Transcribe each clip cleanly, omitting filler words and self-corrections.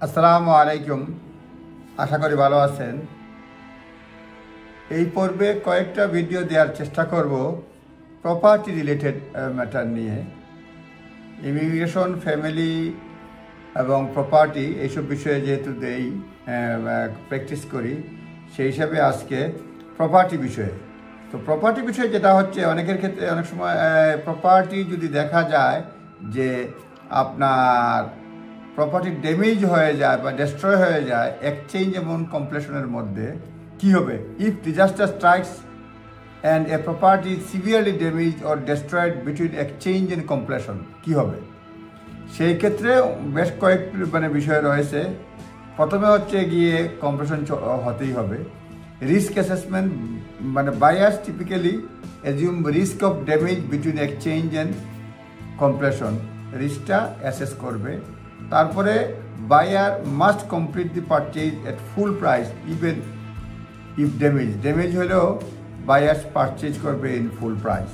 আসসালামু আলাইকুম। আশা করি ভালো আছেন। এই পর্বে কয়েকটা ভিডিও দেওয়ার চেষ্টা করব প্রপার্টি রিলেটেড ম্যাটার নিয়ে। ইমিগ্রেশন, ফ্যামিলি এবং প্রপার্টি এইসব বিষয়ে যেহেতু প্র্যাকটিস করি, সেই হিসাবে আজকে প্রপার্টি বিষয়ে। তো প্রপার্টি বিষয়ে যেটা হচ্ছে, অনেকের ক্ষেত্রে অনেক সময় প্রপার্টি যদি দেখা যায় যে আপনার প্রপার্টি ড্যামেজ হয়ে যায় বা ডেস্ট্রয় হয়ে যায় এক্সচেঞ্জ এবং কমপ্লিশনের মধ্যে, কি হবে? If disaster strikes and a property severely damage or destroyed between exchange and completion, কী হবে? সেই ক্ষেত্রে বেশ কয়েকটি বিষয় রয়েছে। প্রথমে হচ্ছে গিয়ে কমপ্লিশন হতেই হবে। Risk assessment, buyers typically assume risk of damage between exchange and completion, রিস্কটা অ্যাসেস করবে। তারপরে buyer must complete the purchase at full price even if damage হলেও বায়ার্স পারচেজ করবে ইন ফুল প্রাইস।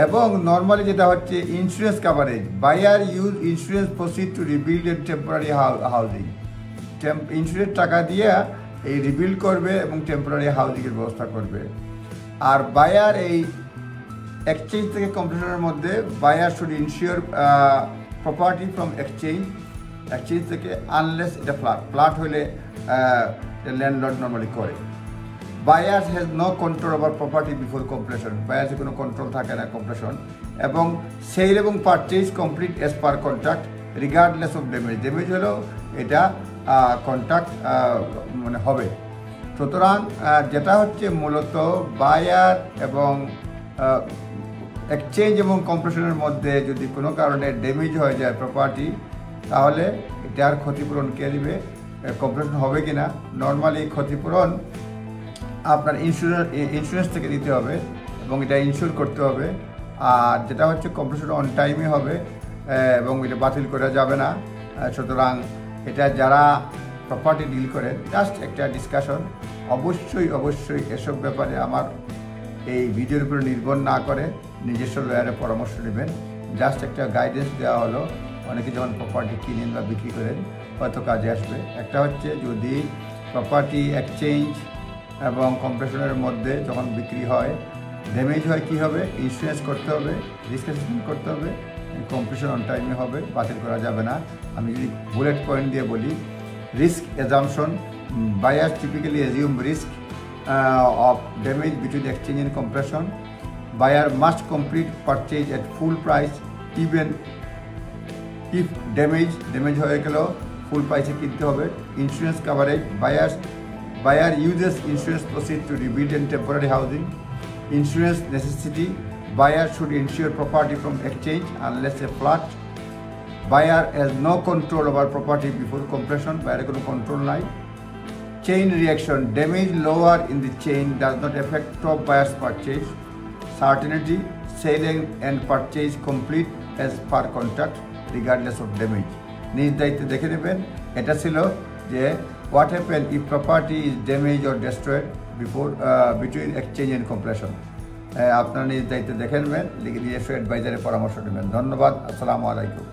এবং নর্মালি যেটা হচ্ছে insurance coverage, buyer use insurance proceed to rebuild and temporary housing. Insurance টাকা দিয়ে এই রিবিল্ড করবে এবং টেম্পোরারি হাউজিংয়ের ব্যবস্থা করবে। আর বায়ার এই এক্সচেঞ্জ থেকে কমপ্লিশনের মধ্যে buyer should insure property from exchange থেকে, আনলেস এটা ফ্ল্যাট হলে ল্যান্ডলর্ড নর্মালি করে। Buyers has no control over property before completion, বায়ার্সের কোনো কন্ট্রোল থাকে না কমপ্লিশন। এবং সেল এবং purchase complete as per contract regardless of damage হলেও এটা কন্ট্রাক্ট হবে। সুতরাং যেটা হচ্ছে মূলত বায়ার এবং এক্সচেঞ্জ এবং কমপ্লিশনের মধ্যে যদি কোনো কারণে ড্যামেজ হয়ে যায় প্রপার্টি, তাহলে এটার ক্ষতিপূরণ কে দিবে? কমপ্লিশন হবে কি না? নর্মালি ক্ষতিপূরণ আপনার ইন্স্যুরেন্স থেকে দিতে হবে এবং এটা ইনশিওর করতে হবে। আর যেটা হচ্ছে কমপ্লিশন অন টাইমে হবে এবং এটা বাতিল করা যাবে না। সুতরাং এটা যারা প্রপার্টি ডিল করেন, জাস্ট একটা ডিসকাশন। অবশ্যই এসব ব্যাপারে আমার এই ভিডিওর উপরে নির্ভর না করে নিজস্ব লয়ারের পরামর্শ নেবেন। জাস্ট একটা গাইডেন্স দেওয়া হলো। অনেকে যখন প্রপার্টি কিনেন বা বিক্রি করেন হয়তো কাজে আসবে। একটা হচ্ছে যদি প্রপার্টি এক্সচেঞ্জ এবং কমপ্লিশনের মধ্যে যখন বিক্রি হয় ড্যামেজ হয়, কী হবে? ইন্স্যুরেন্স করতে হবে, রিস্ক অ্যাসেসমেন্ট করতে হবে, কমপ্লিশন অন টাইমে হবে, বাতিল করা যাবে না। আমি যদি বুলেট পয়েন্ট দিয়ে বলি, risk assumption, buyers typically assume risk of damage between exchange and completion. Buyer must complete purchase at full price even if damage হয়ে গেল ফুল প্রাইসে কিনতে হবে। Insurance coverage, buyer uses insurance proceeds to rebuild and temporary housing. Insurance necessity, buyer should insure property from exchange unless a flat. Buyer has no control over property before completion, buyer কোনো control নাই। Chain reaction, damage lower in the chain does not affect top buyer's purchase. Certainty, selling and purchase complete as per contract regardless of damage. নিজ দায়িত্বে দেখে নেবেন। এটা ছিল যে what happen if property is damaged or destroyed before between exchange and completion. আপনারা নিজ দায়িত্বে দেখে নেবেন, লিখে দিয়ে অ্যাডভাইজারের পরামর্শ নেবেন। ধন্যবাদ। আসসালামু আলাইকুম।